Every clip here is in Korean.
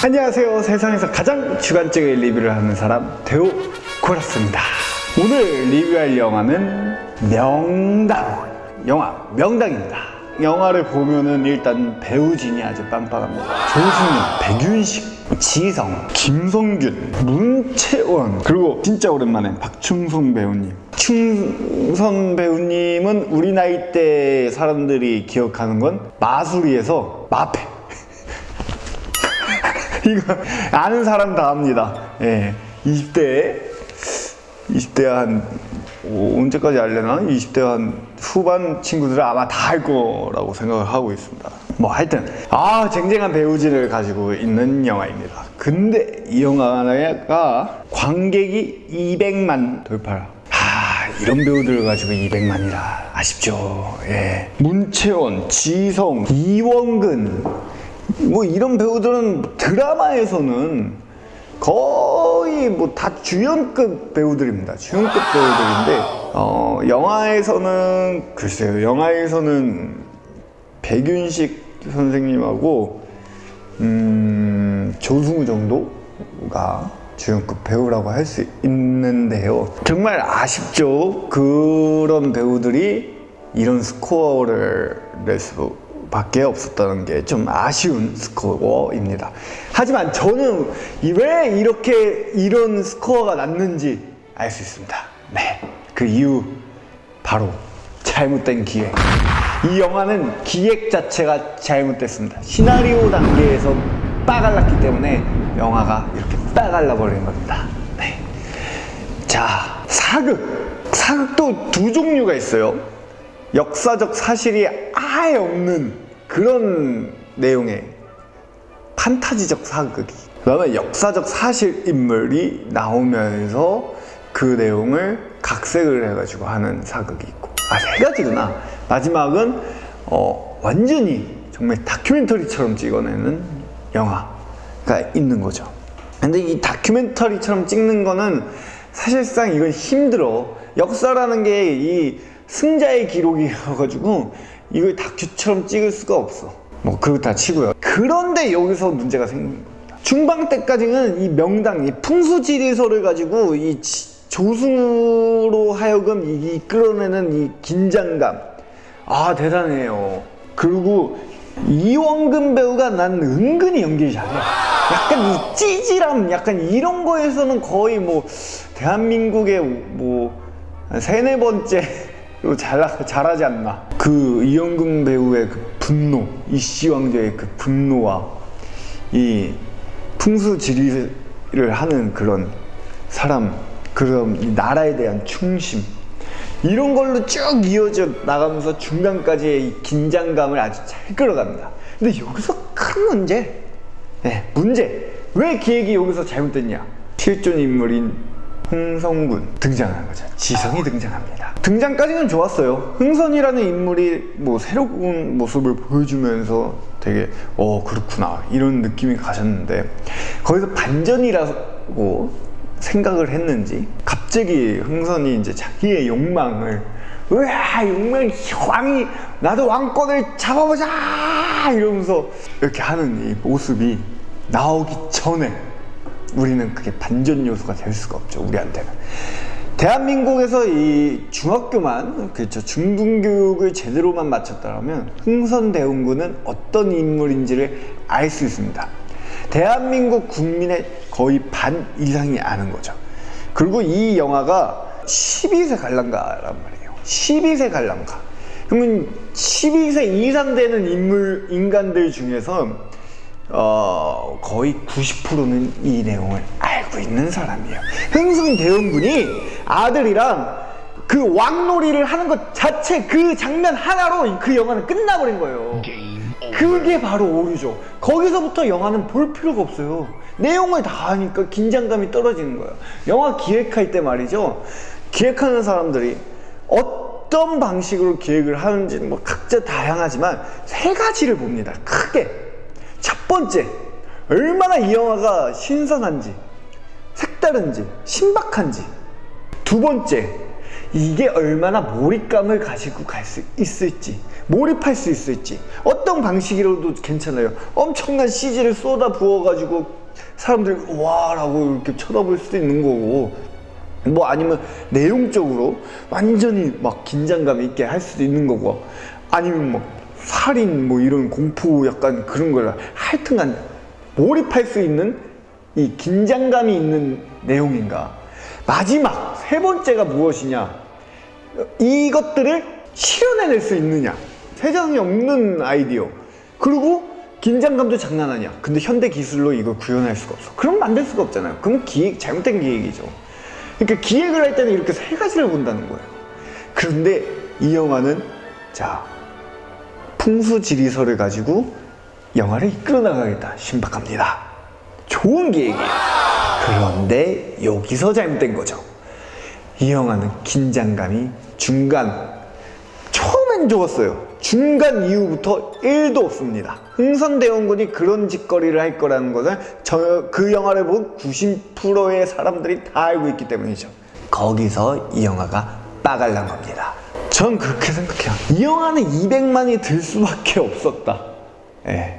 안녕하세요. 세상에서 가장 주관적인 리뷰를 하는 사람 대우 고라스입니다. 오늘 리뷰할 영화는 명당입니다. 영화를 보면은 일단 배우진이 아주 빵빵합니다. 조승우, 백윤식, 지성, 김성균, 문채원, 그리고 진짜 오랜만에 박충선 배우님. 충선 배우님은 우리 나이 때 사람들이 기억하는 건 마수리에서 마패. 이거 아는 사람 다 압니다. 예, 20대 한 언제까지 알려나? 20대 한 후반 친구들은 아마 다 알 거라고 생각을 하고 있습니다. 뭐 하여튼 쟁쟁한 배우진을 가지고 있는 영화입니다. 근데 이 영화가 관객이 200만 돌파라. 이런 배우들을 가지고 200만이라 아쉽죠. 예. 문채원, 지성, 이원근, 뭐 이런 배우들은 드라마에서는 거의 뭐 다 주연급 배우들입니다. 주연급 배우들인데 영화에서는 글쎄요. 영화에서는 백윤식 선생님하고 조승우 정도가 주연급 배우라고 할 수 있는데요. 정말 아쉽죠. 그런 배우들이 이런 스코어를 낼 수밖에 없었다는 게 좀 아쉬운 스코어입니다. 하지만 저는 왜 이런 스코어가 났는지 알 수 있습니다. 네, 그 이유 바로 잘못된 기획. 이 영화는 기획 자체가 잘못됐습니다. 시나리오 단계에서 빠갈랐기 때문에 영화가 이렇게 빠갈라 버리는 겁니다. 네. 자, 사극도 두 종류가 있어요. 역사적 사실이 아예 없는 그런 내용의 판타지적 사극이, 그다음에 역사적 사실 인물이 나오면서 그 내용을 각색을 해가지고 하는 사극이 있고, 세 가지구나. 마지막은 완전히 정말 다큐멘터리처럼 찍어내는 영화가 있는 거죠. 근데 이 다큐멘터리처럼 찍는 거는 사실상 이건 힘들어. 역사라는 게 이 승자의 기록이어가지고 이걸 다큐처럼 찍을 수가 없어. 뭐 그거 다 치고요. 그런데 여기서 문제가 생기는 겁니다. 중반 때까지는 이 명당, 이 풍수지리설을 가지고 이 조승우로 하여금 이끌어내는 이 긴장감, 대단해요. 그리고 이원근 배우가 난 은근히 연기를 잘해. 약간 이 찌질함, 약간 이런 거에서는 거의 뭐 대한민국의 뭐 세네 번째로 잘하지 않나. 그 이원근 배우의 그 분노, 이씨왕조의 그 분노와 이 풍수지리를 하는 그런 사람, 그런 이 나라에 대한 충심, 이런 걸로 쭉 이어져 나가면서 중간까지의 이 긴장감을 아주 잘 끌어갑니다. 근데 여기서 큰 문제. 왜 기획이 여기서 잘못됐냐? 실존 인물인 흥성군 등장하는 거죠. 지성이 등장합니다. 등장까지는 좋았어요. 흥선이라는 인물이 뭐 새로운 모습을 보여주면서 되게 그렇구나 이런 느낌이 가셨는데, 거기서 반전이라고 생각을 했는지 갑자기 흥선이 이제 자기의 욕망이 왕이, 나도 왕권을 잡아보자 이러면서 이렇게 하는 이 모습이 나오기 전에 우리는 그게 반전 요소가 될 수가 없죠. 우리한테는 대한민국에서 이 중학교만, 그렇죠, 중등교육을 제대로만 마쳤다면 흥선대원군은 어떤 인물인지를 알 수 있습니다. 대한민국 국민의 거의 반 이상이 아는 거죠. 그리고 이 영화가 12세 관람가란 말이에요. 12세 관람가. 그러면 12세 이상 되는 인간들 중에서 거의 90%는 이 내용을 알고 있는 사람이에요. 흥선대원군이 아들이랑 그 왕놀이를 하는 것 자체, 그 장면 하나로 그 영화는 끝나버린 거예요. 그게 바로 오류죠. 거기서부터 영화는 볼 필요가 없어요. 내용을 다 아니까 긴장감이 떨어지는 거예요. 영화 기획할 때 말이죠, 기획하는 사람들이 어떤 방식으로 기획을 하는지는 뭐 각자 다양하지만 세 가지를 봅니다. 크게. 첫 번째, 얼마나 이 영화가 신선한지, 색다른지, 신박한지. 두 번째, 이게 얼마나 몰입감을 가지고 갈 수 있을지, 몰입할 수 있을지. 어떤 방식이라도 괜찮아요. 엄청난 CG를 쏟아 부어가지고 사람들이 와 라고 이렇게 쳐다볼 수도 있는 거고, 뭐 아니면 내용적으로 완전히 막 긴장감 있게 할 수도 있는 거고, 아니면 뭐 살인 뭐 이런 공포 약간 그런 걸, 하여튼간 몰입할 수 있는 이 긴장감이 있는 내용인가. 마지막 세 번째가 무엇이냐, 이것들을 실현해낼 수 있느냐. 세상에 없는 아이디어, 그리고 긴장감도 장난 아니야. 근데 현대 기술로 이걸 구현할 수가 없어. 그럼 만들 수가 없잖아요. 그럼 잘못된 기획이죠. 그러니까 기획을 할 때는 이렇게 세 가지를 본다는 거예요. 그런데 이 영화는 자, 풍수지리설을 가지고 영화를 이끌어 나가겠다. 신박합니다. 좋은 기획이에요. 그런데 여기서 잘못된 거죠. 이 영화는 긴장감이 처음엔 좋았어요. 중간 이후부터 1도 없습니다. 흥선대원군이 그런 짓거리를 할 거라는 것은 그 영화를 본 90%의 사람들이 다 알고 있기 때문이죠. 거기서 이 영화가 빠갈난 겁니다. 전 그렇게 생각해요. 이 영화는 200만이 들 수밖에 없었다. 예.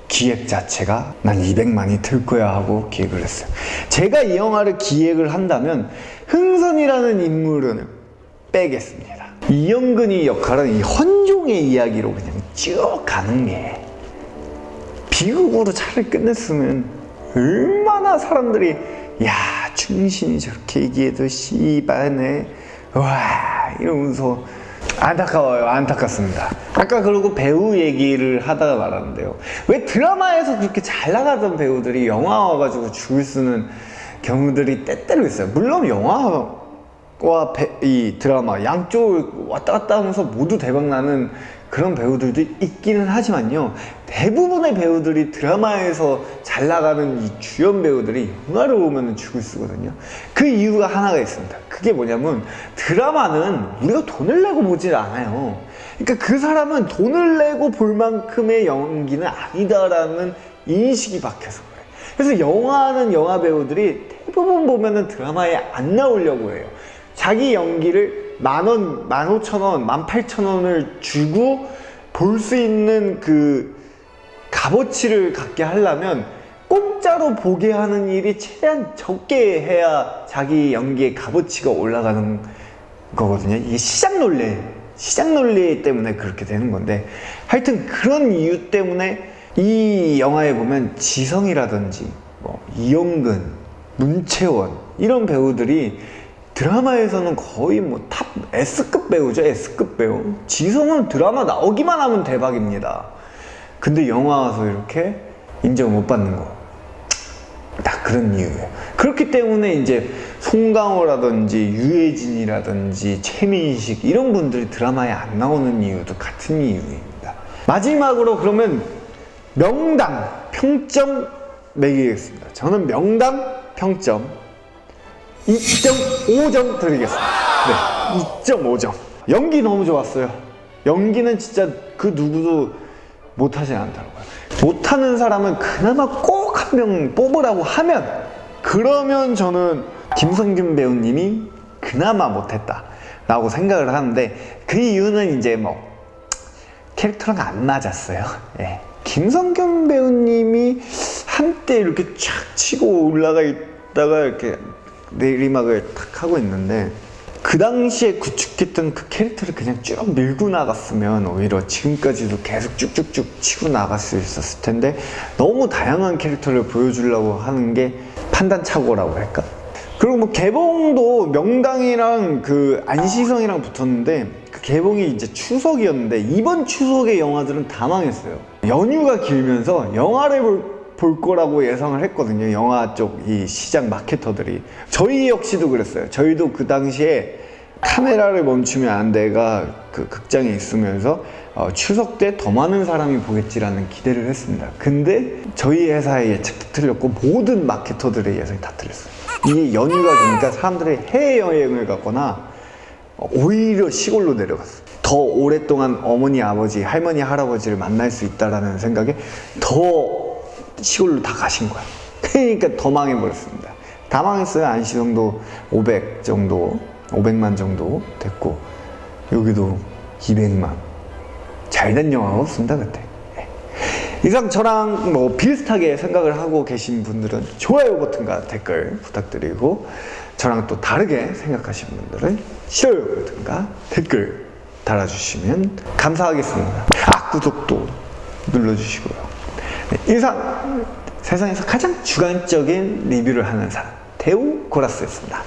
기획 자체가 난 200만이 들 거야 하고 기획을 했어요. 제가 이 영화를 기획을 한다면 흥선이라는 인물은 빼겠습니다. 이영근이 역할은 이 헌종의 이야기로 그냥 쭉 가는 게, 비극으로 차라리 끝냈으면 얼마나 사람들이 야, 충신이 저렇게 얘기해도 씨발네 와 이러면서. 안타까워요. 안타깝습니다. 아까 그리고 배우 얘기를 하다가 말았는데요, 왜 드라마에서 그렇게 잘 나가던 배우들이 영화 와가지고 죽을 쓰는 경우들이 때때로 있어요. 물론 영화와 이 드라마 양쪽을 왔다 갔다 하면서 모두 대박나는 그런 배우들도 있기는 하지만요, 대부분의 배우들이 드라마에서 잘 나가는 이 주연 배우들이 영화를 보면 죽을 쓰거든요. 그 이유가 하나가 있습니다. 그게 뭐냐면, 드라마는 우리가 돈을 내고 보질 않아요. 그러니까 그 사람은 돈을 내고 볼 만큼의 연기는 아니다라는 인식이 박혀서 그래. 그래서 영화는 영화 배우들이 대부분 보면은 드라마에 안 나오려고 해요. 자기 연기를 10,000원, 15,000원, 18,000원을 주고 볼 수 있는 그 값어치를 갖게 하려면 공짜로 보게 하는 일이 최대한 적게 해야 자기 연기의 값어치가 올라가는 거거든요. 이게 시장 논리 때문에 그렇게 되는 건데, 하여튼 그런 이유 때문에 이 영화에 보면 지성이라든지 뭐 이영근, 문채원 이런 배우들이 드라마에서는 거의 뭐 탑 S급 배우죠. S급 배우. 지성은 드라마 나오기만 하면 대박입니다. 근데 영화 와서 이렇게 인정 못 받는 거, 딱 그런 이유예요. 그렇기 때문에 이제 송강호라든지 유해진이라든지 최민식 이런 분들이 드라마에 안 나오는 이유도 같은 이유입니다. 마지막으로 그러면 명당 평점 매기겠습니다. 저는 명당 평점 2.5점 드리겠습니다. 네, 2.5점. 연기 너무 좋았어요. 연기는 진짜 그 누구도 못하진 않더라고요. 못하는 사람은 그나마 꼭 한 명 뽑으라고 하면, 그러면 저는 김성균 배우님이 그나마 못했다 라고 생각을 하는데, 그 이유는 이제 뭐 캐릭터랑 안 맞았어요. 예. 김성균 배우님이 한때 이렇게 촥 치고 올라가 있다가 이렇게 내리막을 탁 하고 있는데, 그 당시에 구축했던 그 캐릭터를 그냥 쭉 밀고 나갔으면 오히려 지금까지도 계속 쭉쭉쭉 치고 나갈 수 있었을 텐데, 너무 다양한 캐릭터를 보여주려고 하는 게 판단착오라고 할까? 그리고 뭐 개봉도 명당이랑 그 안시성이랑 붙었는데, 그 개봉이 이제 추석이었는데 이번 추석의 영화들은 다 망했어요. 연휴가 길면서 영화를 볼 거라고 예상을 했거든요. 영화 쪽 이 시장 마케터들이. 저희 역시도 그랬어요. 저희도 그 당시에 카메라를 멈추면 안 돼가 그 극장에 있으면서 추석 때 더 많은 사람이 보겠지라는 기대를 했습니다. 근데 저희 회사의 예측도 틀렸고 모든 마케터들의 예상이 다 틀렸어요. 이게 연휴가 되니까 사람들이 해외여행을 갔거나 오히려 시골로 내려갔어요. 더 오랫동안 어머니, 아버지, 할머니, 할아버지를 만날 수 있다라는 생각에 더 시골로 다 가신 거야. 그러니까 더 망해버렸습니다. 다 망했어요. 안시정도 500 정도, 500만 정도 됐고, 여기도 200만. 잘된 영화가 없습니다, 그때. 이상 저랑 뭐 비슷하게 생각을 하고 계신 분들은 좋아요 버튼과 댓글 부탁드리고, 저랑 또 다르게 생각하신 분들은 싫어요 버튼과 댓글 달아주시면 감사하겠습니다. 구독도 눌러주시고요. 네, 이상 세상에서 가장 주관적인 리뷰를 하는 사람, 대우 고라스였습니다.